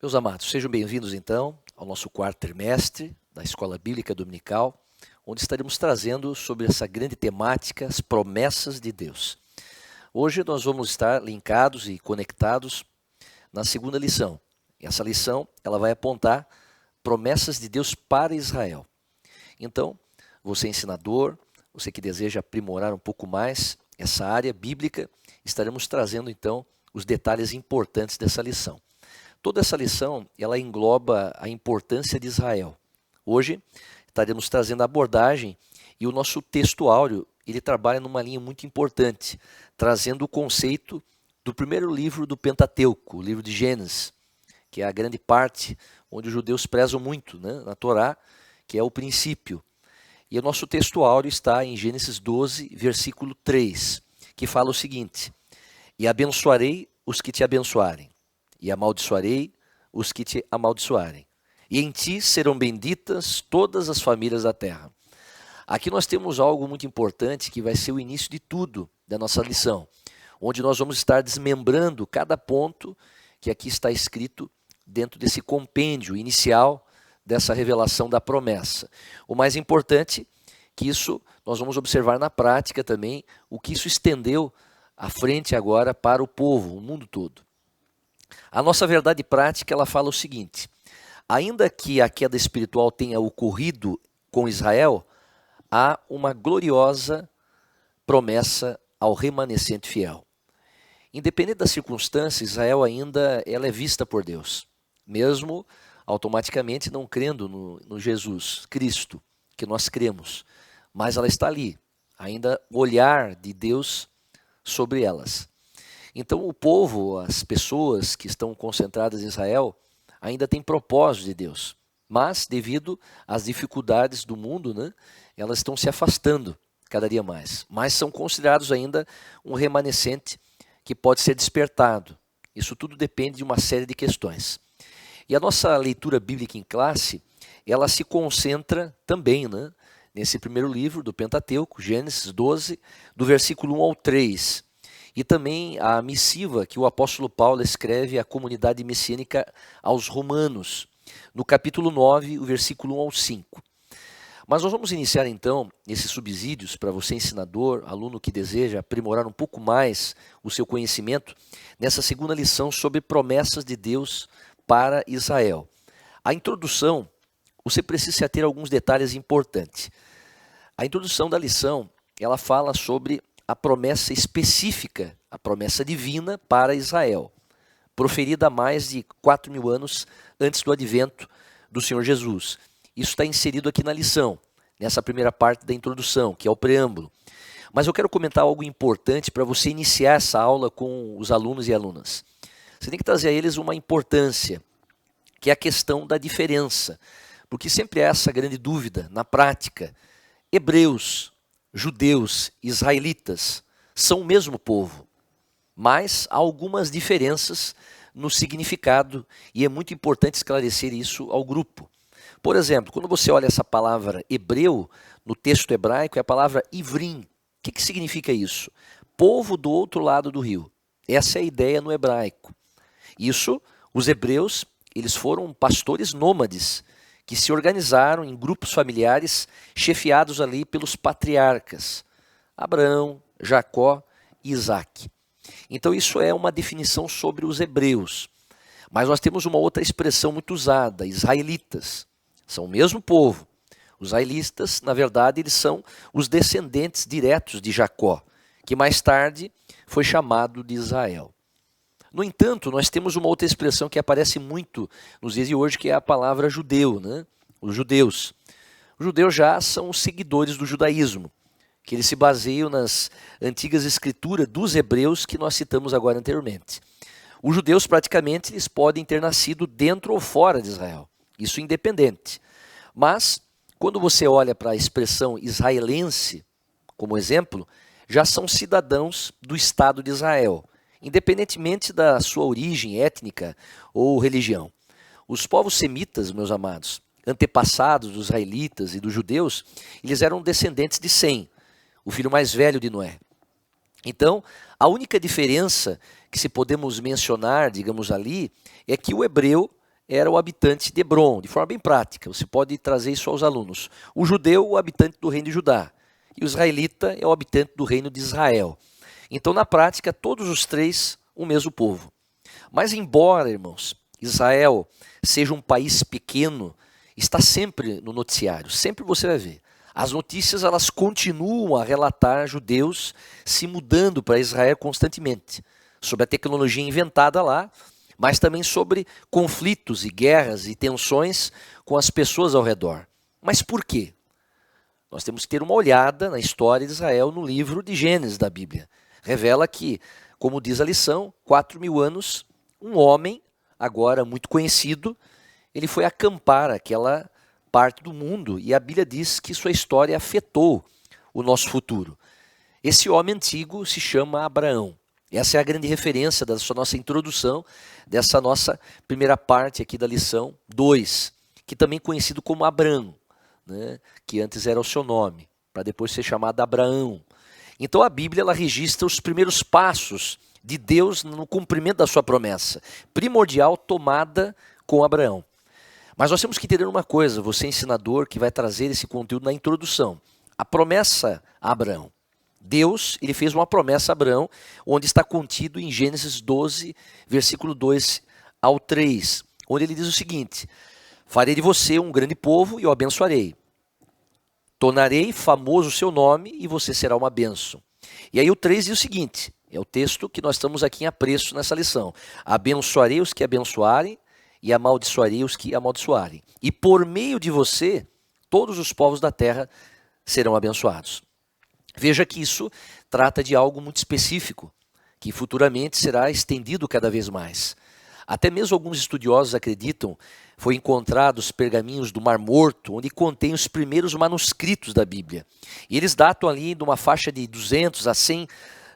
Meus amados, sejam bem-vindos então ao nosso quarto trimestre da Escola Bíblica Dominical, onde estaremos trazendo sobre essa grande temática, as promessas de Deus. Hoje nós vamos estar linkados e conectados na segunda lição. Essa lição ela vai apontar promessas de Deus para Israel. Então, você ensinador, você que deseja aprimorar um pouco mais essa área bíblica, estaremos trazendo então os detalhes importantes dessa lição. Toda essa lição, ela engloba a importância de Israel. Hoje, estaremos trazendo a abordagem e o nosso texto áureo, ele trabalha numa linha muito importante, trazendo o conceito do primeiro livro do Pentateuco, o livro de Gênesis, que é a grande parte onde os judeus prezam muito, na Torá, que é o princípio. E o nosso texto áureo está em Gênesis 12, versículo 3, que fala o seguinte: E abençoarei os que te abençoarem, e amaldiçoarei os que te amaldiçoarem. E em ti serão benditas todas as famílias da terra. Aqui nós temos algo muito importante que vai ser o início de tudo da nossa lição, onde nós vamos estar desmembrando cada ponto que aqui está escrito dentro desse compêndio inicial dessa revelação da promessa. O mais importante que isso nós vamos observar na prática também, o que isso estendeu à frente agora para o povo, o mundo todo. A nossa verdade prática, ela fala o seguinte: ainda que a queda espiritual tenha ocorrido com Israel, há uma gloriosa promessa ao remanescente fiel. Independente das circunstâncias, Israel ainda ela é vista por Deus, mesmo automaticamente não crendo no Jesus Cristo, que nós cremos, mas ela está ali, ainda o olhar de Deus sobre elas. Então o povo, as pessoas que estão concentradas em Israel, ainda têm propósito de Deus. Mas, devido às dificuldades do mundo, elas estão se afastando cada dia mais. Mas são considerados ainda um remanescente que pode ser despertado. Isso tudo depende de uma série de questões. E a nossa leitura bíblica em classe, ela se concentra também, nesse primeiro livro do Pentateuco, Gênesis 12, do versículo 1 ao 3. E também a missiva que o apóstolo Paulo escreve à comunidade messiânica aos romanos, no capítulo 9, o versículo 1 ao 5. Mas nós vamos iniciar então esses subsídios para você ensinador, aluno que deseja aprimorar um pouco mais o seu conhecimento, nessa segunda lição sobre promessas de Deus para Israel. A introdução, você precisa se ater a alguns detalhes importantes. A introdução da lição, ela fala sobre a promessa específica, a promessa divina para Israel, proferida há mais de 4.000 anos antes do advento do Senhor Jesus. Isso está inserido aqui na lição, nessa primeira parte da introdução, que é o preâmbulo. Mas eu quero comentar algo importante para você iniciar essa aula com os alunos e alunas. Você tem que trazer a eles uma importância, que é a questão da diferença, porque sempre há essa grande dúvida na prática. Hebreus, judeus, israelitas, são o mesmo povo, mas há algumas diferenças no significado e é muito importante esclarecer isso ao grupo. Por exemplo, quando você olha essa palavra hebreu, no texto hebraico é a palavra ivrim. O que significa isso? Povo do outro lado do rio. Essa é a ideia no hebraico. Isso, os hebreus, eles foram pastores nômades, que se organizaram em grupos familiares chefiados ali pelos patriarcas, Abraão, Jacó e Isaac. Então isso é uma definição sobre os hebreus. Mas nós temos uma outra expressão muito usada, israelitas. São o mesmo povo. Os israelitas, na verdade, eles são os descendentes diretos de Jacó, que mais tarde foi chamado de Israel. No entanto, nós temos uma outra expressão que aparece muito nos dias de hoje, que é a palavra judeu, Os judeus. Os judeus já são os seguidores do judaísmo, que eles se baseiam nas antigas escrituras dos hebreus que nós citamos agora anteriormente. Os judeus praticamente eles podem ter nascido dentro ou fora de Israel, isso independente. Mas, quando você olha para a expressão israelense, como exemplo, já são cidadãos do Estado de Israel, independentemente da sua origem étnica ou religião. Os povos semitas, meus amados, antepassados dos israelitas e dos judeus, eles eram descendentes de Sem, o filho mais velho de Noé. Então, a única diferença que se podemos mencionar, digamos ali, é que o hebreu era o habitante de Hebrom, de forma bem prática. Você pode trazer isso aos alunos. O judeu, o habitante do reino de Judá. E o israelita é o habitante do reino de Israel. Então, na prática, todos os três, o mesmo povo. Mas embora, irmãos, Israel seja um país pequeno, está sempre no noticiário, sempre você vai ver. As notícias, elas continuam a relatar judeus se mudando para Israel constantemente, sobre a tecnologia inventada lá, mas também sobre conflitos e guerras e tensões com as pessoas ao redor. Mas por quê? Nós temos que ter uma olhada na história de Israel no livro de Gênesis da Bíblia. Revela que, como diz a lição, 4.000 anos, um homem, agora muito conhecido, ele foi acampar aquela parte do mundo e a Bíblia diz que sua história afetou o nosso futuro. Esse homem antigo se chama Abraão. Essa é a grande referência da nossa introdução, dessa nossa primeira parte aqui da lição 2, que também é conhecido como Abrão, né, que antes era o seu nome, para depois ser chamado Abraão. Então a Bíblia ela registra os primeiros passos de Deus no cumprimento da sua promessa, primordial tomada com Abraão. Mas nós temos que entender uma coisa, você ensinador que vai trazer esse conteúdo na introdução. A promessa a Abraão. Deus, ele fez uma promessa a Abraão, onde está contido em Gênesis 12, versículo 2 ao 3, onde ele diz o seguinte: farei de você um grande povo e o abençoarei. Tornarei famoso o seu nome e você será uma bênção. E aí o 3 diz o seguinte, é o texto que nós estamos aqui em apreço nessa lição. Abençoarei os que abençoarem e amaldiçoarei os que amaldiçoarem. E por meio de você, todos os povos da terra serão abençoados. Veja que isso trata de algo muito específico, que futuramente será estendido cada vez mais. Até mesmo alguns estudiosos acreditam, foi encontrados pergaminhos do Mar Morto, onde contém os primeiros manuscritos da Bíblia. E eles datam ali de uma faixa de 200 a 100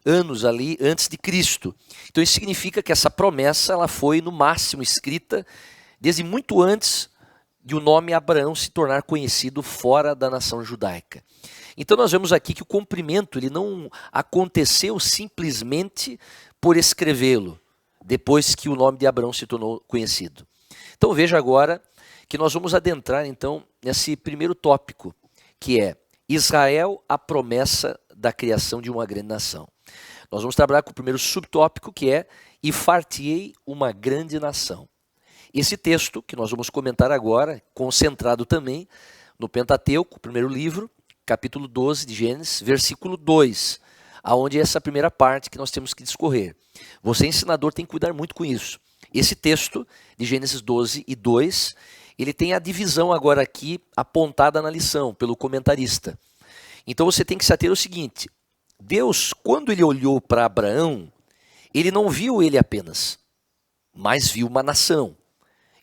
anos ali antes de Cristo. Então isso significa que essa promessa ela foi no máximo escrita desde muito antes de o nome Abraão se tornar conhecido fora da nação judaica. Então nós vemos aqui que o cumprimento ele não aconteceu simplesmente por escrevê-lo, depois que o nome de Abraão se tornou conhecido. Então veja agora que nós vamos adentrar então nesse primeiro tópico, que é Israel, a promessa da criação de uma grande nação. Nós vamos trabalhar com o primeiro subtópico, que é e far-te-ei uma grande nação. Esse texto que nós vamos comentar agora, concentrado também no Pentateuco, primeiro livro, capítulo 12 de Gênesis, versículo 2, aonde é essa primeira parte que nós temos que discorrer. Você, ensinador, tem que cuidar muito com isso. Esse texto de Gênesis 12 e 2, ele tem a divisão agora aqui apontada na lição pelo comentarista. Então você tem que se ater ao seguinte, Deus, quando ele olhou para Abraão, ele não viu ele apenas, mas viu uma nação.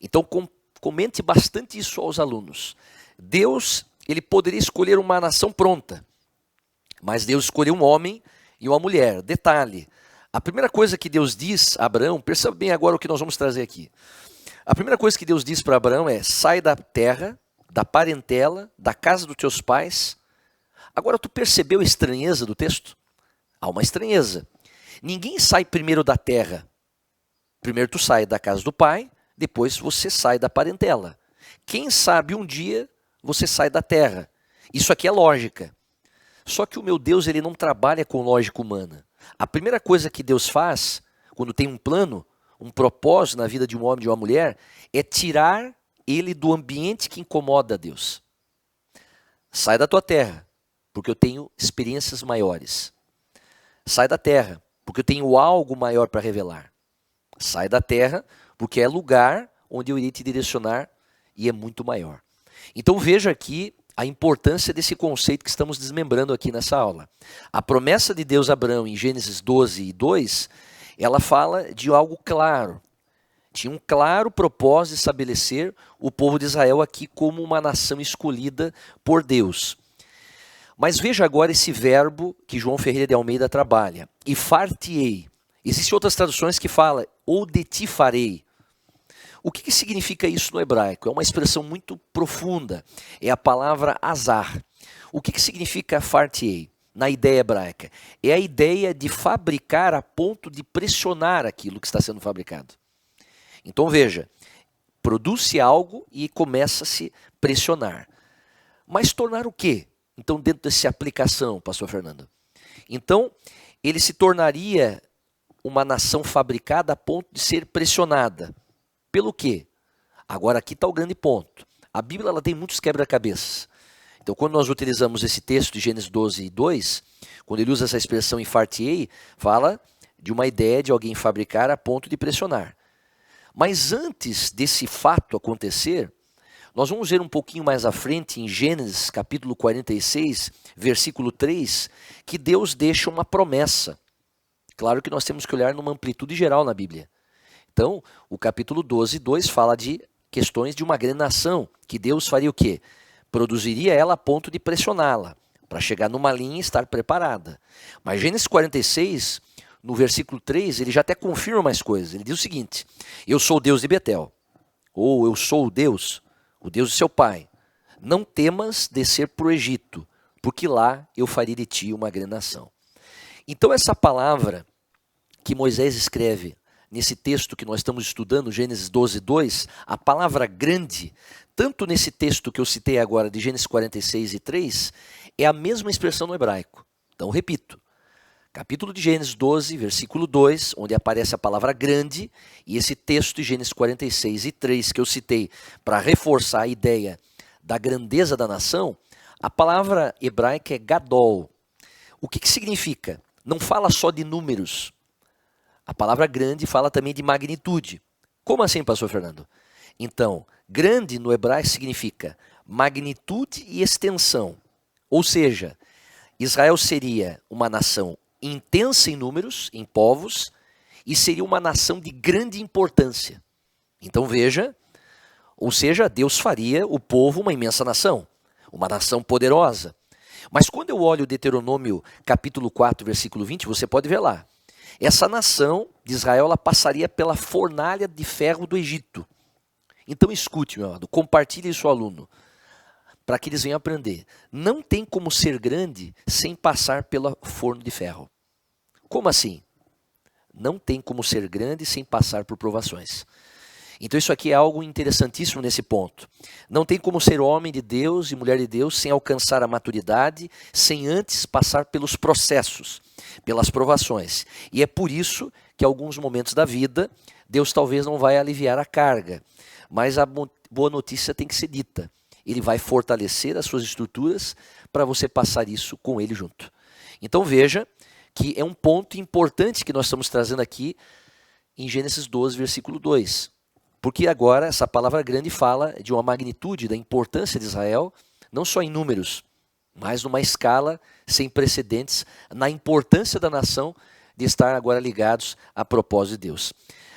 Então comente bastante isso aos alunos. Deus, ele poderia escolher uma nação pronta, mas Deus escolheu um homem e uma mulher. Detalhe, a primeira coisa que Deus diz a Abraão, perceba bem agora o que nós vamos trazer aqui. A primeira coisa que Deus diz para Abraão é, sai da terra, da parentela, da casa dos teus pais. Agora tu percebeu a estranheza do texto? Há uma estranheza. Ninguém sai primeiro da terra. Primeiro tu sai da casa do pai, depois você sai da parentela. Quem sabe um dia você sai da terra. Isso aqui é lógica. Só que o meu Deus ele não trabalha com lógica humana. A primeira coisa que Deus faz, quando tem um plano, um propósito na vida de um homem e de uma mulher, é tirar ele do ambiente que incomoda a Deus. Sai da tua terra, porque eu tenho experiências maiores. Sai da terra, porque eu tenho algo maior para revelar. Sai da terra, porque é lugar onde eu irei te direcionar e é muito maior. Então veja aqui a importância desse conceito que estamos desmembrando aqui nessa aula. A promessa de Deus a Abraão em Gênesis 12 e 2, ela fala de algo claro. Tinha um claro propósito de estabelecer o povo de Israel aqui como uma nação escolhida por Deus. Mas veja agora esse verbo que João Ferreira de Almeida trabalha. E far-te-ei. Existem outras traduções que falam, ou de ti farei. O que significa isso no hebraico? É uma expressão muito profunda. É a palavra azar. O que significa far-te-ei na ideia hebraica? É a ideia de fabricar a ponto de pressionar aquilo que está sendo fabricado. Então veja, Produz-se algo e começa a se pressionar. Mas tornar o quê? Então, dentro dessa aplicação, pastor Fernando. Então, ele se tornaria uma nação fabricada a ponto de ser pressionada. Pelo quê? Agora, aqui está o grande ponto. A Bíblia ela tem muitos quebra-cabeças. Então, quando nós utilizamos esse texto de Gênesis 12, 2, quando ele usa essa expressão "infartiei", fala de uma ideia de alguém fabricar a ponto de pressionar. Mas antes desse fato acontecer, nós vamos ver um pouquinho mais à frente, em Gênesis capítulo 46, versículo 3, que Deus deixa uma promessa. Claro que nós temos que olhar numa amplitude geral na Bíblia. Então, o capítulo 12, 2 fala de questões de uma grande nação, que Deus faria o quê? Produziria ela a ponto de pressioná-la, para chegar numa linha e estar preparada. Mas Gênesis 46, no versículo 3, ele já até confirma mais coisas. Ele diz o seguinte: eu sou o Deus de Betel, ou eu sou o Deus de seu pai. Não temas descer para o Egito, porque lá eu farei de ti uma grande nação. Então essa palavra que Moisés escreve nesse texto que nós estamos estudando, Gênesis 12, 2, a palavra grande, tanto nesse texto que eu citei agora, de Gênesis 46 e 3, é a mesma expressão no hebraico. Então, repito, capítulo de Gênesis 12, versículo 2, onde aparece a palavra grande, e esse texto de Gênesis 46 e 3, que eu citei para reforçar a ideia da grandeza da nação, a palavra hebraica é gadol. O que significa? Não fala só de números. A palavra grande fala também de magnitude. Como assim, pastor Fernando? Então, grande no hebraico significa magnitude e extensão. Ou seja, Israel seria uma nação intensa em números, em povos, e seria uma nação de grande importância. Então veja, ou seja, Deus faria o povo uma imensa nação, uma nação poderosa. Mas quando eu olho Deuteronômio capítulo 4, versículo 20, você pode ver lá. Essa nação de Israel ela passaria pela fornalha de ferro do Egito. Então escute, meu amado, compartilhe isso ao aluno, para que eles venham aprender. Não tem como ser grande sem passar pelo forno de ferro. Como assim? Não tem como ser grande sem passar por provações. Então isso aqui é algo interessantíssimo nesse ponto. Não tem como ser homem de Deus e mulher de Deus sem alcançar a maturidade, sem antes passar pelos processos, pelas provações. E é por isso que em alguns momentos da vida, Deus talvez não vai aliviar a carga, mas a boa notícia tem que ser dita. Ele vai fortalecer as suas estruturas para você passar isso com ele junto. Então veja que é um ponto importante que nós estamos trazendo aqui em Gênesis 12, versículo 2. Porque agora essa palavra grande fala de uma magnitude da importância de Israel, não só em números, mas numa escala sem precedentes, na importância da nação de estar agora ligados a propósito de Deus.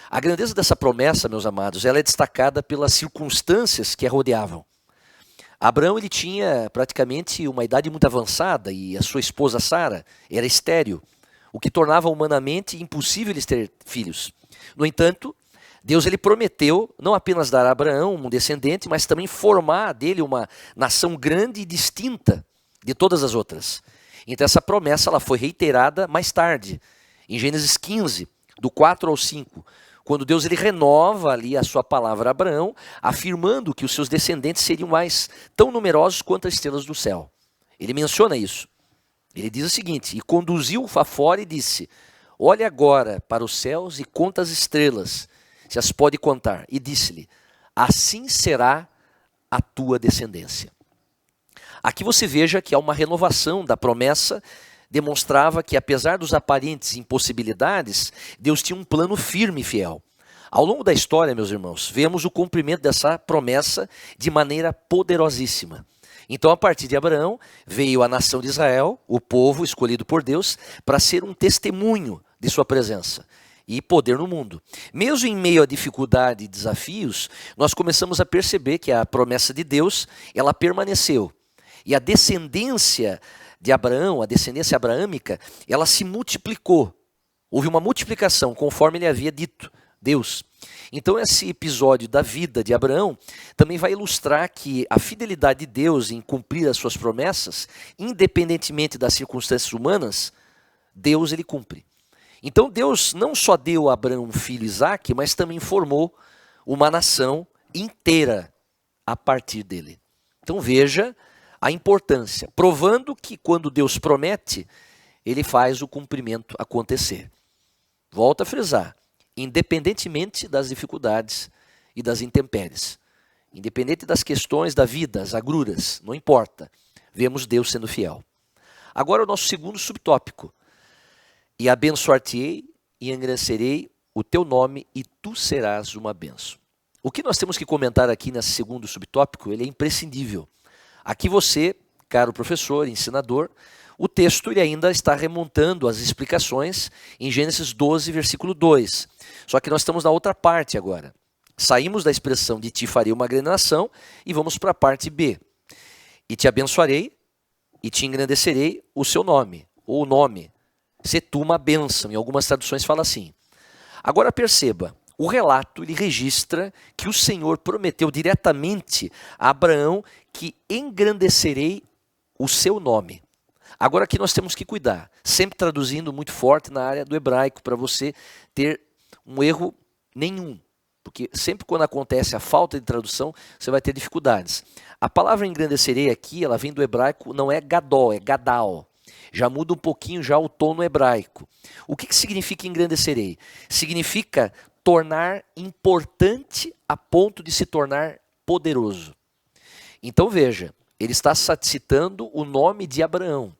A grandeza dessa promessa, meus amados, ela é destacada pelas circunstâncias que a rodeavam. Abraão ele tinha praticamente uma idade muito avançada e a sua esposa Sara era estéril, o que tornava humanamente impossível eles ter filhos. No entanto, Deus ele prometeu não apenas dar a Abraão um descendente, mas também formar dele uma nação grande e distinta de todas as outras. Então essa promessa ela foi reiterada mais tarde, em Gênesis 15, do 4 ao 5, quando Deus ele renova ali a sua palavra a Abraão, afirmando que os seus descendentes seriam mais tão numerosos quanto as estrelas do céu. Ele menciona isso. Ele diz o seguinte: e conduziu-o fora e disse: olhe agora para os céus e conta as estrelas, se as pode contar. E disse-lhe: assim será a tua descendência. Aqui você veja que há uma renovação da promessa, demonstrava que apesar dos aparentes impossibilidades, Deus tinha um plano firme e fiel. Ao longo da história, meus irmãos, vemos o cumprimento dessa promessa de maneira poderosíssima. Então, a partir de Abraão, veio a nação de Israel, o povo escolhido por Deus, para ser um testemunho de sua presença e poder no mundo. Mesmo em meio à dificuldade e desafios, nós começamos a perceber que a promessa de Deus, ela permaneceu. E a descendência de Abraão, a descendência abraâmica, ela se multiplicou. Houve uma multiplicação, conforme ele havia dito, Deus. Então esse episódio da vida de Abraão também vai ilustrar que a fidelidade de Deus em cumprir as suas promessas, independentemente das circunstâncias humanas, Deus ele cumpre. Então Deus não só deu a Abraão um filho Isaque, mas também formou uma nação inteira a partir dele. Então veja a importância, provando que quando Deus promete, ele faz o cumprimento acontecer. Volto a frisar, independentemente das dificuldades e das intempéries, independente das questões da vida, as agruras, não importa, vemos Deus sendo fiel. Agora o nosso segundo subtópico, e abençoar-te-ei e engrandecerei o teu nome e tu serás uma bênção. O que nós temos que comentar aqui nesse segundo subtópico, ele é imprescindível. Aqui você, caro professor, ensinador, o texto ele ainda está remontando as explicações em Gênesis 12, versículo 2. Só que nós estamos na outra parte agora. Saímos da expressão de ti farei uma grande nação e vamos para a parte B. E te abençoarei e te engrandecerei o seu nome, ou o nome. Se tu uma bênção, em algumas traduções fala assim. Agora perceba, o relato ele registra que o Senhor prometeu diretamente a Abraão que engrandecerei o seu nome. Agora aqui nós temos que cuidar, sempre traduzindo muito forte na área do hebraico, para você ter um erro nenhum. Porque sempre quando acontece a falta de tradução, você vai ter dificuldades. A palavra engrandecerei aqui, ela vem do hebraico, não é gadol, é gadal. Já muda um pouquinho já o tom no hebraico. O que significa engrandecerei? Significa tornar importante a ponto de se tornar poderoso. Então veja, ele está citando o nome de Abraão.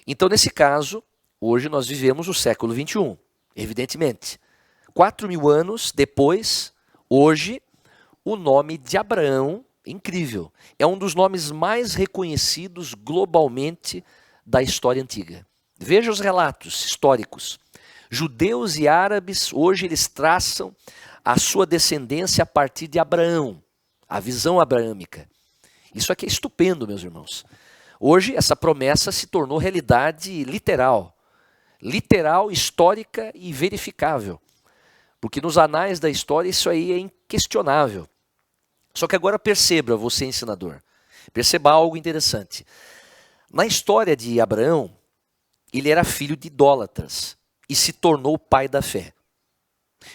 Então nesse caso, hoje nós vivemos o século 21, evidentemente. 4.000 anos depois, hoje, o nome de Abraão, incrível, é um dos nomes mais reconhecidos globalmente da história antiga. Veja os relatos históricos. Judeus e árabes, hoje eles traçam a sua descendência a partir de Abraão, a visão abraâmica. Isso aqui é estupendo, meus irmãos. Hoje essa promessa se tornou realidade literal, histórica e verificável. Porque nos anais da história isso aí é inquestionável. Só que agora perceba, você ensinador, perceba algo interessante. Na história de Abraão, ele era filho de idólatras e se tornou pai da fé.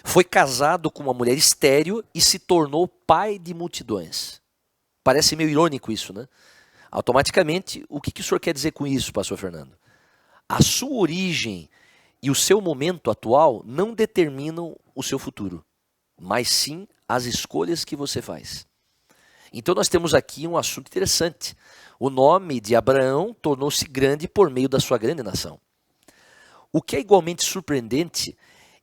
Foi casado com uma mulher estéril e se tornou pai de multidões. Parece meio irônico isso, né? Automaticamente, o que o senhor quer dizer com isso, pastor Fernando? A sua origem e o seu momento atual não determinam o seu futuro, mas sim as escolhas que você faz. Então nós temos aqui um assunto interessante. O nome de Abraão tornou-se grande por meio da sua grande nação. O que é igualmente surpreendente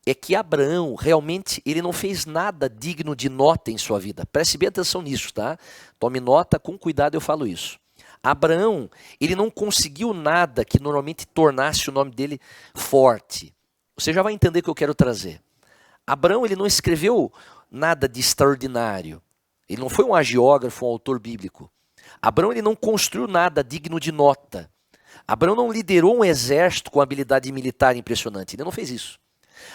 é que Abraão realmente ele não fez nada digno de nota em sua vida. Preste bem atenção nisso, tá? Tome nota, com cuidado eu falo isso. Abraão, ele não conseguiu nada que normalmente tornasse o nome dele forte. Você já vai entender o que eu quero trazer. Abraão, ele não escreveu nada de extraordinário. Ele não foi um agiógrafo, um autor bíblico. Abraão, ele não construiu nada digno de nota. Abraão não liderou um exército com habilidade militar impressionante. Ele não fez isso.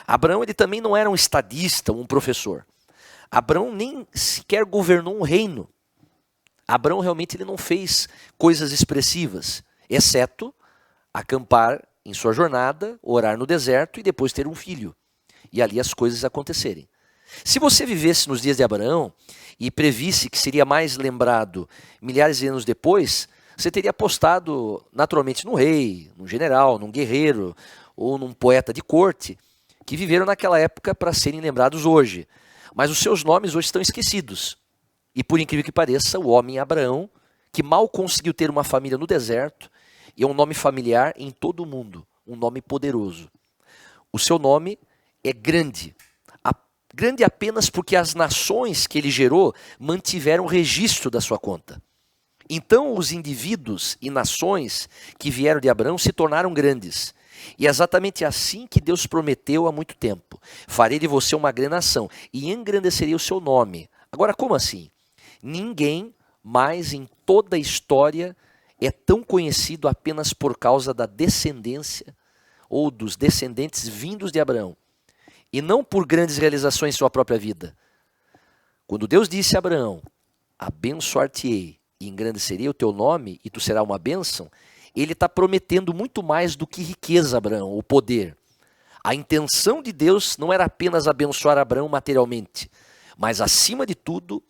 Abraão, ele também não era um estadista, um professor. Abraão nem sequer governou um reino. Abraão realmente ele não fez coisas expressivas, exceto acampar em sua jornada, orar no deserto e depois ter um filho. E ali as coisas acontecerem. Se você vivesse nos dias de Abraão e previsse que seria mais lembrado milhares de anos depois, você teria apostado naturalmente num rei, num general, num guerreiro ou num poeta de corte que viveram naquela época para serem lembrados hoje. Mas os seus nomes hoje estão esquecidos. E por incrível que pareça, o homem Abraão, que mal conseguiu ter uma família no deserto, é um nome familiar em todo o mundo, um nome poderoso. O seu nome é grande. Grande apenas porque as nações que ele gerou mantiveram registro da sua conta. Então os indivíduos e nações que vieram de Abraão se tornaram grandes. E é exatamente assim que Deus prometeu há muito tempo. Farei de você uma grande nação e engrandecerei o seu nome. Agora, como assim? Ninguém mais em toda a história é tão conhecido apenas por causa da descendência ou dos descendentes vindos de Abraão. E não por grandes realizações em sua própria vida. Quando Deus disse a Abraão, abençoar-te-ei e engrandecerei o teu nome e tu serás uma bênção, ele está prometendo muito mais do que riqueza, Abraão, o poder. A intenção de Deus não era apenas abençoar Abraão materialmente, mas acima de tudo,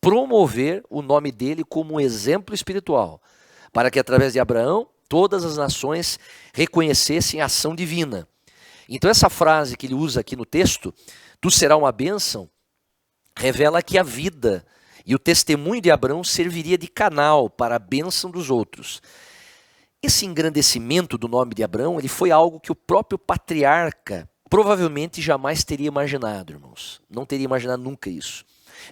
promover o nome dele como um exemplo espiritual, para que através de Abraão todas as nações reconhecessem a ação divina. Então essa frase que ele usa aqui no texto, tu serás uma bênção, revela que a vida e o testemunho de Abraão serviria de canal para a bênção dos outros. Esse engrandecimento do nome de Abraão, ele foi algo que o próprio patriarca provavelmente jamais teria imaginado, irmãos. Não teria imaginado nunca isso.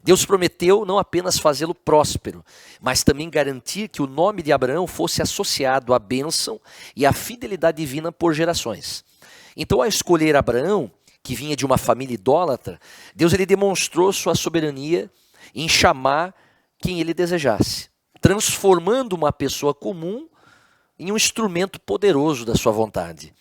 Deus prometeu não apenas fazê-lo próspero, mas também garantir que o nome de Abraão fosse associado à bênção e à fidelidade divina por gerações. Então, ao escolher Abraão, que vinha de uma família idólatra, Deus ele demonstrou sua soberania em chamar quem ele desejasse, transformando uma pessoa comum em um instrumento poderoso da sua vontade.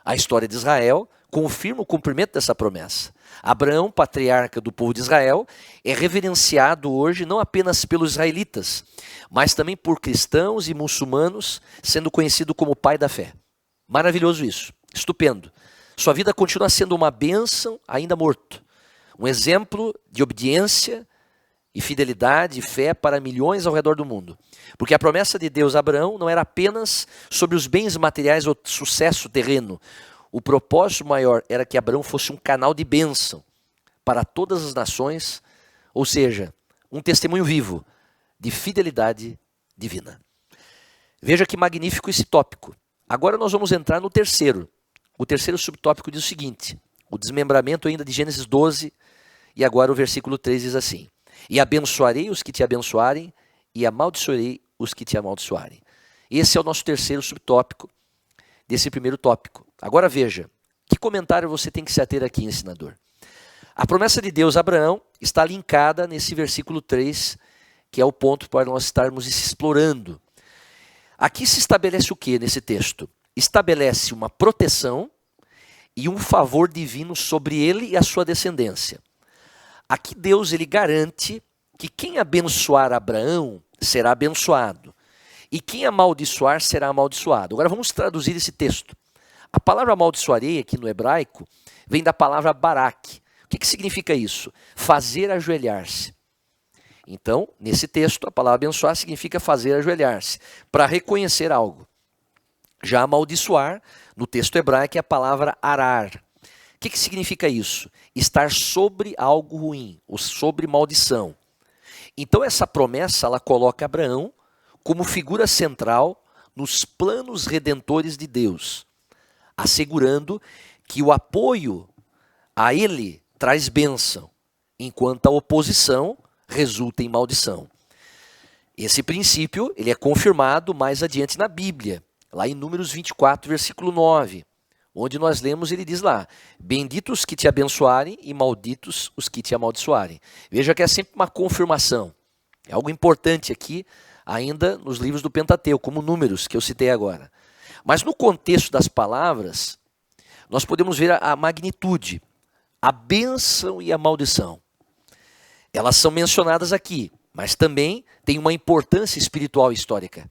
A história de Israel confirma o cumprimento dessa promessa. Abraão, patriarca do povo de Israel, é reverenciado hoje não apenas pelos israelitas, mas também por cristãos e muçulmanos, sendo conhecido como pai da fé. Maravilhoso isso, estupendo. Sua vida continua sendo uma bênção ainda morto. Um exemplo de obediência e fidelidade e fé para milhões ao redor do mundo. Porque a promessa de Deus a Abraão não era apenas sobre os bens materiais ou sucesso terreno. O propósito maior era que Abraão fosse um canal de bênção para todas as nações, ou seja, um testemunho vivo de fidelidade divina. Veja que magnífico esse tópico. Agora nós vamos entrar no terceiro. O terceiro subtópico diz o seguinte, o desmembramento ainda de Gênesis 12, e agora o versículo 3 diz assim: e abençoarei os que te abençoarem, e amaldiçoarei os que te amaldiçoarem. Esse é o nosso terceiro subtópico desse primeiro tópico. Agora veja, que comentário você tem que se ater aqui, ensinador? A promessa de Deus a Abraão está linkada nesse versículo 3, que é o ponto para nós estarmos explorando. Aqui se estabelece o que nesse texto? Estabelece uma proteção e um favor divino sobre ele e a sua descendência. Aqui Deus ele garante que quem abençoar Abraão será abençoado, e quem amaldiçoar será amaldiçoado. Agora vamos traduzir esse texto. A palavra amaldiçoarei aqui no hebraico vem da palavra barak. O que significa isso? Fazer ajoelhar-se. Então, nesse texto, a palavra abençoar significa fazer ajoelhar-se, para reconhecer algo. Já amaldiçoar, no texto hebraico, é a palavra arar. O que significa isso? Estar sobre algo ruim, ou sobre maldição. Então essa promessa, ela coloca Abraão como figura central nos planos redentores de Deus, assegurando que o apoio a ele traz bênção, enquanto a oposição resulta em maldição. Esse princípio ele é confirmado mais adiante na Bíblia, lá em Números 24, versículo 9, onde nós lemos, ele diz lá: benditos os que te abençoarem e malditos os que te amaldiçoarem. Veja que é sempre uma confirmação. É algo importante aqui, ainda nos livros do Pentateuco, como Números, que eu citei agora. Mas no contexto das palavras, nós podemos ver a magnitude, a bênção e a maldição. Elas são mencionadas aqui, mas também tem uma importância espiritual e histórica.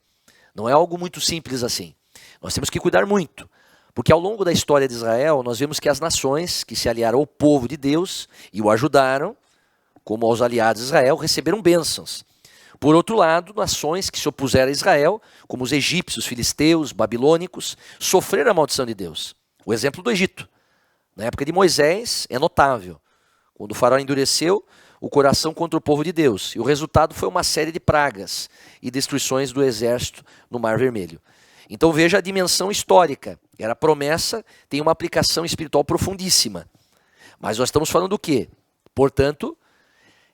Não é algo muito simples assim. Nós temos que cuidar muito, porque ao longo da história de Israel, nós vemos que as nações que se aliaram ao povo de Deus e o ajudaram, como aos aliados de Israel, receberam bênçãos. Por outro lado, nações que se opuseram a Israel, como os egípcios, filisteus, babilônicos, sofreram a maldição de Deus. O exemplo do Egito, na época de Moisés, é notável. Quando o faraó endureceu o coração contra o povo de Deus, e o resultado foi uma série de pragas e destruições do exército no Mar Vermelho. Então veja a dimensão histórica. Era promessa, tem uma aplicação espiritual profundíssima. Mas nós estamos falando do quê? Portanto,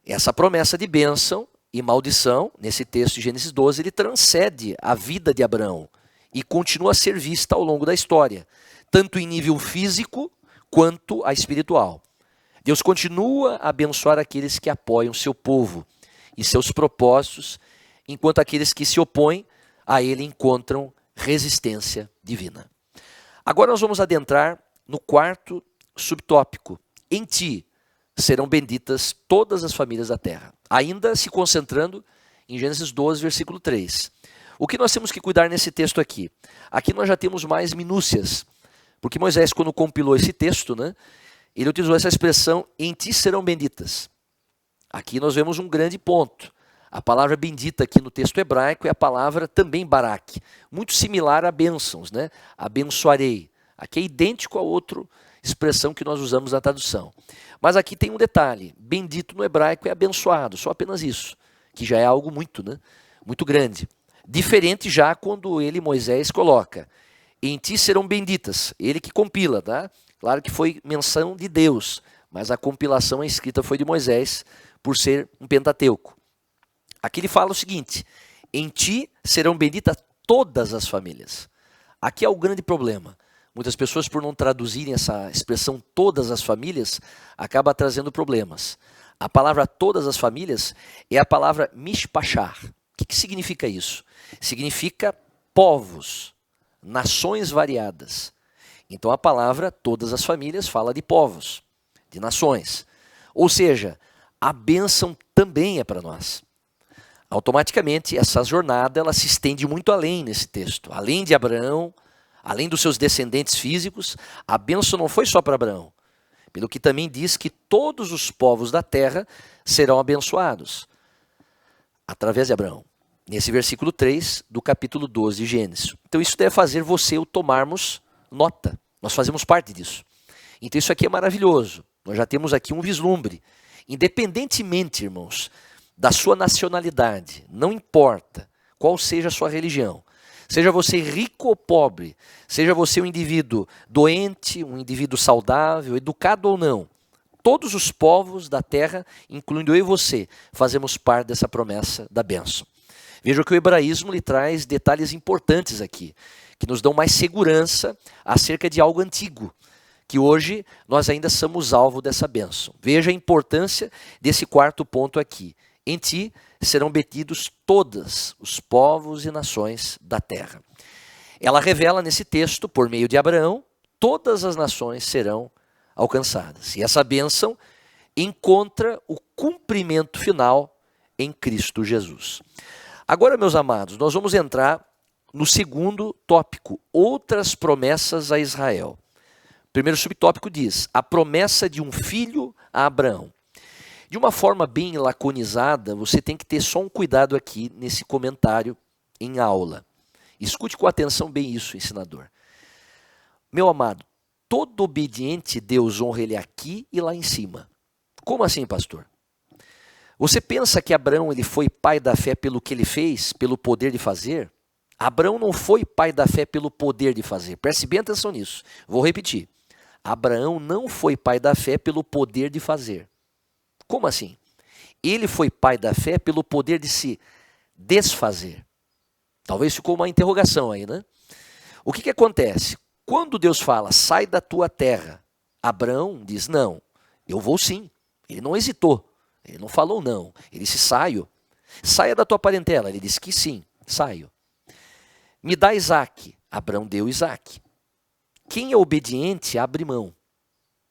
essa promessa de bênção e maldição, nesse texto de Gênesis 12, ele transcende a vida de Abraão e continua a ser vista ao longo da história, tanto em nível físico quanto a espiritual. Deus continua a abençoar aqueles que apoiam seu povo e seus propósitos, enquanto aqueles que se opõem a ele encontram resistência divina. Agora nós vamos adentrar no quarto subtópico. Em ti serão benditas todas as famílias da terra. Ainda se concentrando em Gênesis 12, versículo 3. O que nós temos que cuidar nesse texto aqui? Aqui nós já temos mais minúcias, porque Moisés, quando compilou esse texto, ele utilizou essa expressão, em ti serão benditas. Aqui nós vemos um grande ponto. A palavra bendita aqui no texto hebraico é a palavra também barak, muito similar a bênçãos, né? Abençoarei. Aqui é idêntico a outra expressão que nós usamos na tradução. Mas aqui tem um detalhe, bendito no hebraico é abençoado, só apenas isso, que já é algo muito, né? Muito grande. Diferente já quando ele, Moisés, coloca, em ti serão benditas, ele que compila, tá? Claro que foi menção de Deus, mas a compilação, a escrita foi de Moisés, por ser um Pentateuco. Aqui ele fala o seguinte, em ti serão benditas todas as famílias. Aqui é o grande problema. Muitas pessoas, por não traduzirem essa expressão todas as famílias, acaba trazendo problemas. A palavra todas as famílias é a palavra mishpachar. O que significa isso? Significa povos, nações variadas. Então a palavra todas as famílias fala de povos, de nações. Ou seja, a bênção também é para nós. Automaticamente, essa jornada ela se estende muito além nesse texto. Além de Abraão, além dos seus descendentes físicos, a bênção não foi só para Abraão. Pelo que também diz que todos os povos da terra serão abençoados através de Abraão. Nesse versículo 3 do capítulo 12 de Gênesis. Então isso deve fazer você e eu tomarmos nota. Nós fazemos parte disso. Então isso aqui é maravilhoso. Nós já temos aqui um vislumbre. Independentemente, irmãos, da sua nacionalidade, não importa qual seja a sua religião, seja você rico ou pobre, seja você um indivíduo doente, um indivíduo saudável, educado ou não, todos os povos da terra, incluindo eu e você, fazemos parte dessa promessa da bênção. Veja que o hebraísmo lhe traz detalhes importantes aqui, que nos dão mais segurança acerca de algo antigo, que hoje nós ainda somos alvo dessa bênção. Veja a importância desse quarto ponto aqui. Em ti serão benditos todos os povos e nações da terra. Ela revela nesse texto, por meio de Abraão, todas as nações serão alcançadas. E essa bênção encontra o cumprimento final em Cristo Jesus. Agora, meus amados, nós vamos entrar no segundo tópico, outras promessas a Israel. O primeiro subtópico diz, a promessa de um filho a Abraão. De uma forma bem laconizada, você tem que ter só um cuidado aqui nesse comentário em aula. Escute com atenção bem isso, ensinador. Meu amado, todo obediente Deus honra ele aqui e lá em cima. Como assim, pastor? Você pensa que Abraão ele foi pai da fé pelo que ele fez, pelo poder de fazer? Abraão não foi pai da fé pelo poder de fazer. Preste bem atenção nisso. Vou repetir. Abraão não foi pai da fé pelo poder de fazer. Como assim? Ele foi pai da fé pelo poder de se desfazer. Talvez ficou uma interrogação aí, né? O que acontece? Quando Deus fala, sai da tua terra, Abraão diz, não, eu vou sim. Ele não hesitou, ele não falou não, ele disse, saio. Saia da tua parentela, ele disse que sim, saio. Me dá Isaque, Abraão deu Isaque. Quem é obediente, abre mão.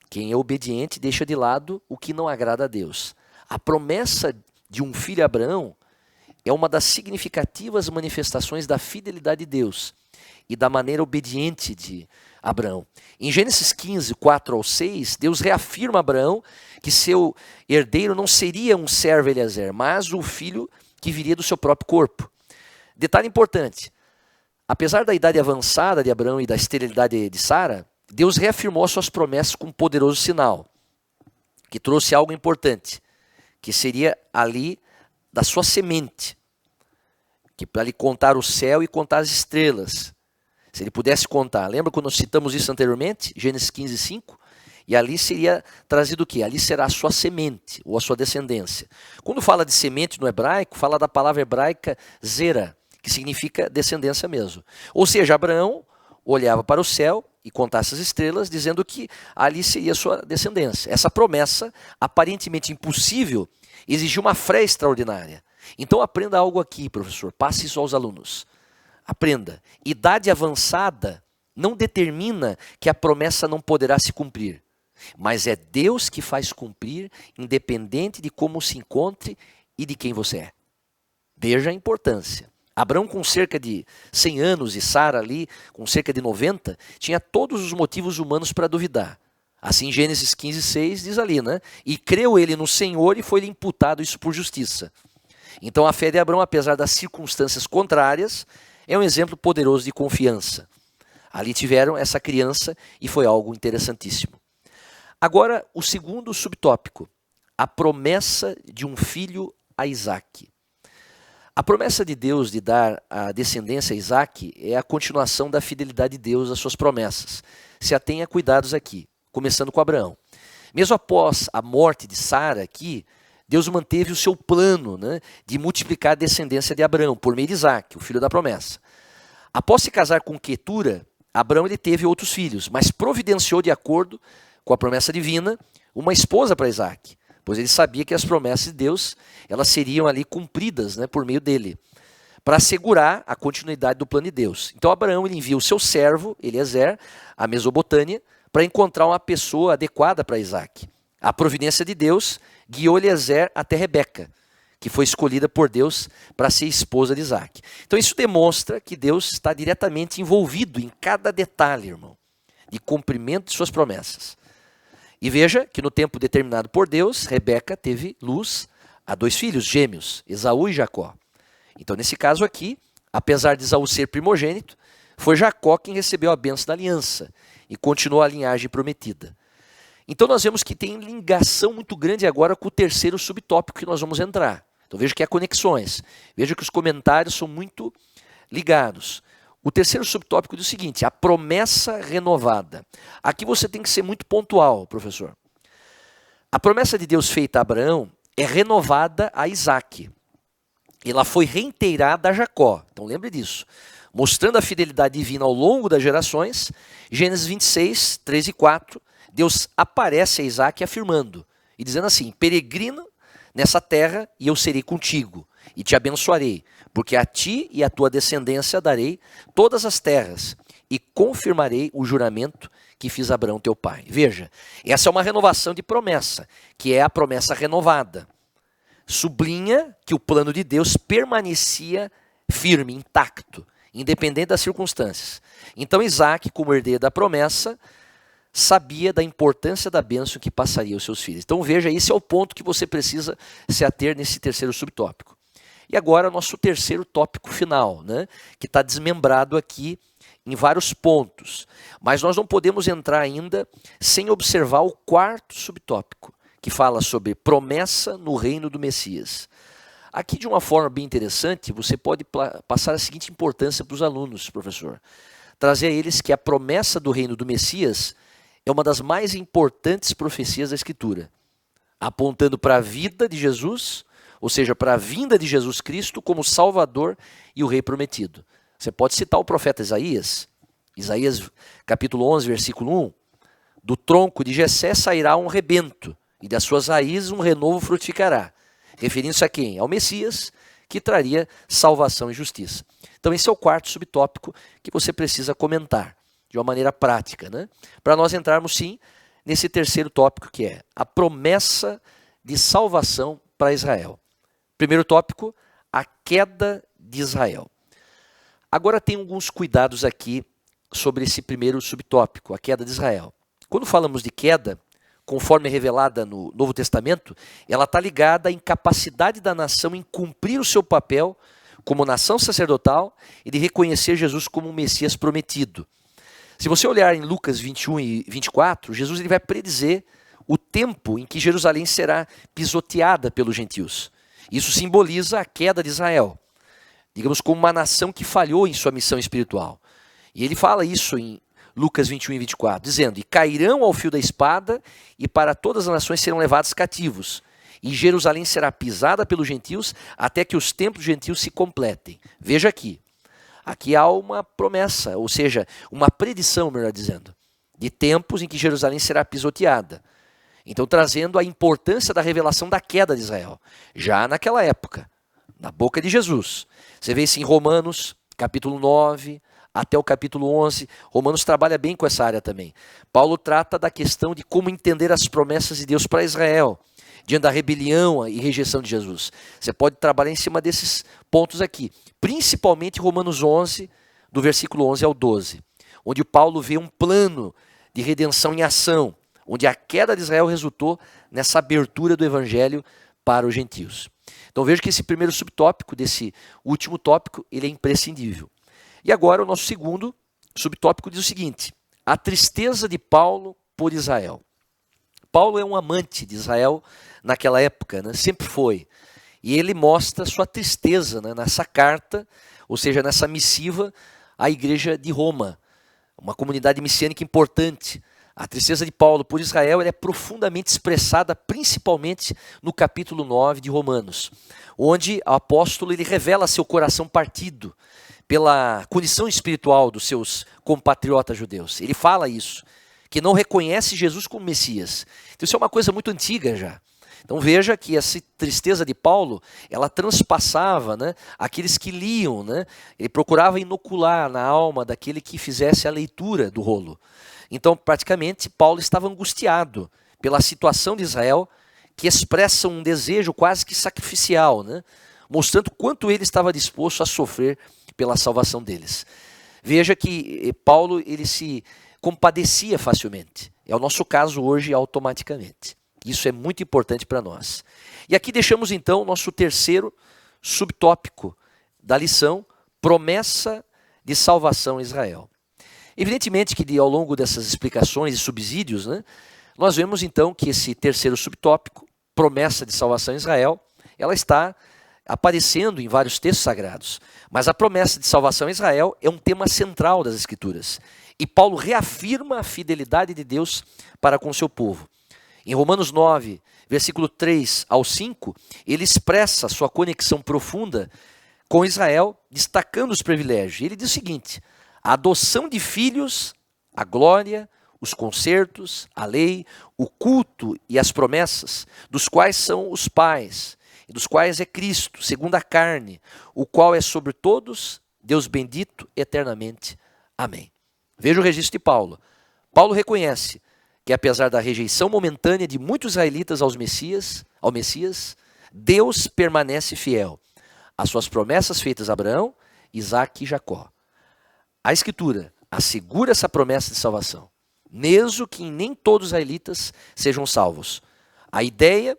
Quem é obediente deixa de lado o que não agrada a Deus. A promessa de um filho a Abraão é uma das significativas manifestações da fidelidade de Deus e da maneira obediente de Abraão. Em Gênesis 15, 4 ao 6, Deus reafirma a Abraão que seu herdeiro não seria um servo Eliezer, mas o filho que viria do seu próprio corpo. Detalhe importante, apesar da idade avançada de Abraão e da esterilidade de Sara, Deus reafirmou suas promessas com um poderoso sinal, que trouxe algo importante, que seria ali da sua semente, que para ele contar o céu e contar as estrelas, se ele pudesse contar, lembra quando nós citamos isso anteriormente, Gênesis 15, 5? E ali seria trazido o quê? Ali será a sua semente, ou a sua descendência. Quando fala de semente no hebraico, fala da palavra hebraica zera, que significa descendência mesmo. Ou seja, Abraão olhava para o céu e contasse as estrelas, dizendo que ali seria a sua descendência. Essa promessa, aparentemente impossível, exigiu uma fé extraordinária. Então aprenda algo aqui, professor, passe isso aos alunos. Aprenda, idade avançada não determina que a promessa não poderá se cumprir, mas é Deus que faz cumprir, independente de como se encontre e de quem você é. Veja a importância. Abraão com cerca de 100 anos e Sara ali com cerca de 90, tinha todos os motivos humanos para duvidar. Assim, Gênesis 15:6 diz ali, né? E creu ele no Senhor e foi-lhe imputado isso por justiça. Então a fé de Abraão, apesar das circunstâncias contrárias, é um exemplo poderoso de confiança. Ali tiveram essa criança e foi algo interessantíssimo. Agora, o segundo subtópico, a promessa de um filho a Isaque. A promessa de Deus de dar a descendência a Isaque é a continuação da fidelidade de Deus às suas promessas. Se atenha cuidados aqui, começando com Abraão. Mesmo após a morte de Sara aqui, Deus manteve o seu plano, né, de multiplicar a descendência de Abraão por meio de Isaque, o filho da promessa. Após se casar com Quetura, Abraão ele teve outros filhos, mas providenciou de acordo com a promessa divina uma esposa para Isaque, pois ele sabia que as promessas de Deus elas seriam ali cumpridas, né, por meio dele, para assegurar a continuidade do plano de Deus. Então Abraão ele envia o seu servo, Eliezer, à Mesopotâmia, para encontrar uma pessoa adequada para Isaque. A providência de Deus guiou Eliezer até Rebeca, que foi escolhida por Deus para ser esposa de Isaque. Então isso demonstra que Deus está diretamente envolvido em cada detalhe, irmão, de cumprimento de suas promessas. E veja que no tempo determinado por Deus, Rebeca teve luz a 2 filhos gêmeos, Esaú e Jacó. Então nesse caso aqui, apesar de Esaú ser primogênito, foi Jacó quem recebeu a bênção da aliança e continuou a linhagem prometida. Então nós vemos que tem ligação muito grande agora com o terceiro subtópico que nós vamos entrar. Então veja que há conexões, veja que os comentários são muito ligados. O terceiro subtópico diz o seguinte, a promessa renovada. Aqui você tem que ser muito pontual, professor. A promessa de Deus feita a Abraão é renovada a Isaque. Ela foi reiterada a Jacó, então lembre disso. Mostrando a fidelidade divina ao longo das gerações, Gênesis 26, 3 e 4, Deus aparece a Isaque afirmando, e dizendo assim, peregrina nessa terra e eu serei contigo, e te abençoarei, porque a ti e a tua descendência darei todas as terras, e confirmarei o juramento que fiz a Abraão teu pai. Veja, essa é uma renovação de promessa, que é a promessa renovada. Sublinha que o plano de Deus permanecia firme, intacto, independente das circunstâncias. Então Isaque, como herdeiro da promessa, sabia da importância da bênção que passaria aos seus filhos. Então veja, esse é o ponto que você precisa se ater nesse terceiro subtópico. E agora nosso terceiro tópico final, né, que está desmembrado aqui em vários pontos. Mas nós não podemos entrar ainda sem observar o quarto subtópico, que fala sobre promessa no reino do Messias. Aqui, de uma forma bem interessante, você pode passar a seguinte importância para os alunos, professor. Trazer a eles que a promessa do reino do Messias é uma das mais importantes profecias da Escritura, apontando para a vida de Jesus, ou seja, para a vinda de Jesus Cristo como Salvador e o Rei prometido. Você pode citar o profeta Isaías, Isaías capítulo 11, versículo 1, do tronco de Jessé sairá um rebento, e das suas raízes um renovo frutificará. Referindo-se a quem? Ao Messias, que traria salvação e justiça. Então esse é o quarto subtópico que você precisa comentar, de uma maneira prática, né? Para nós entrarmos sim nesse terceiro tópico, que é a promessa de salvação para Israel. Primeiro tópico, a queda de Israel. Agora tem alguns cuidados aqui sobre esse primeiro subtópico, a queda de Israel. Quando falamos de queda, conforme revelada no Novo Testamento, ela está ligada à incapacidade da nação em cumprir o seu papel como nação sacerdotal e de reconhecer Jesus como o Messias prometido. Se você olhar em Lucas 21 e 24, Jesus ele vai predizer o tempo em que Jerusalém será pisoteada pelos gentios. Isso simboliza a queda de Israel, digamos como uma nação que falhou em sua missão espiritual. E ele fala isso em Lucas 21 e 24, dizendo, e cairão ao fio da espada, e para todas as nações serão levados cativos, e Jerusalém será pisada pelos gentios, até que os tempos dos gentios se completem. Veja aqui, aqui há uma promessa, ou seja, uma predição, melhor dizendo, de tempos em que Jerusalém será pisoteada. Então trazendo a importância da revelação da queda de Israel, já naquela época, na boca de Jesus. Você vê isso em Romanos, capítulo 9, até o capítulo 11, Romanos trabalha bem com essa área também. Paulo trata da questão de como entender as promessas de Deus para Israel, diante da rebelião e rejeição de Jesus. Você pode trabalhar em cima desses pontos aqui, principalmente Romanos 11, do versículo 11 ao 12, onde Paulo vê um plano de redenção em ação, onde a queda de Israel resultou nessa abertura do evangelho para os gentios. Então veja que esse primeiro subtópico desse último tópico, ele é imprescindível. E agora o nosso segundo subtópico diz o seguinte: a tristeza de Paulo por Israel. Paulo é um amante de Israel naquela época, né? Sempre foi. E ele mostra sua tristeza, né, nessa carta, ou seja, nessa missiva à igreja de Roma, uma comunidade messiânica importante. A tristeza de Paulo por Israel é profundamente expressada principalmente no capítulo 9 de Romanos, onde o apóstolo ele revela seu coração partido pela condição espiritual dos seus compatriotas judeus. Ele fala isso, que não reconhece Jesus como Messias. Então isso é uma coisa muito antiga já. Então veja que essa tristeza de Paulo, ela transpassava, né, aqueles que liam, né? Ele procurava inocular na alma daquele que fizesse a leitura do rolo. Então praticamente Paulo estava angustiado pela situação de Israel, que expressa um desejo quase que sacrificial, né, mostrando quanto ele estava disposto a sofrer pela salvação deles. Veja que Paulo ele se compadecia facilmente. É o nosso caso hoje automaticamente. Isso é muito importante para nós. E aqui deixamos então o nosso terceiro subtópico da lição, promessa de salvação a Israel. Evidentemente que ao longo dessas explicações e subsídios, né, nós vemos então que esse terceiro subtópico, promessa de salvação a Israel, ela está aparecendo em vários textos sagrados. Mas a promessa de salvação a Israel é um tema central das Escrituras. E Paulo reafirma a fidelidade de Deus para com o seu povo. Em Romanos 9, versículo 3 ao 5, ele expressa sua conexão profunda com Israel, destacando os privilégios. Ele diz o seguinte: a adoção de filhos, a glória, os concertos, a lei, o culto e as promessas, dos quais são os pais, e dos quais é Cristo, segundo a carne, o qual é sobre todos, Deus bendito eternamente. Amém. Veja o registro de Paulo. Paulo reconhece que apesar da rejeição momentânea de muitos israelitas ao Messias, Deus permanece fiel às suas promessas feitas a Abraão, Isaque e Jacó. A Escritura assegura essa promessa de salvação, mesmo que nem todos os israelitas sejam salvos. A ideia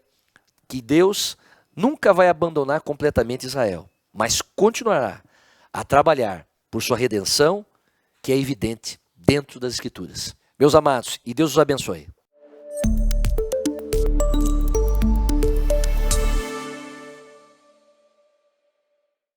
que Deus nunca vai abandonar completamente Israel, mas continuará a trabalhar por sua redenção, que é evidente dentro das Escrituras. Meus amados, e Deus os abençoe.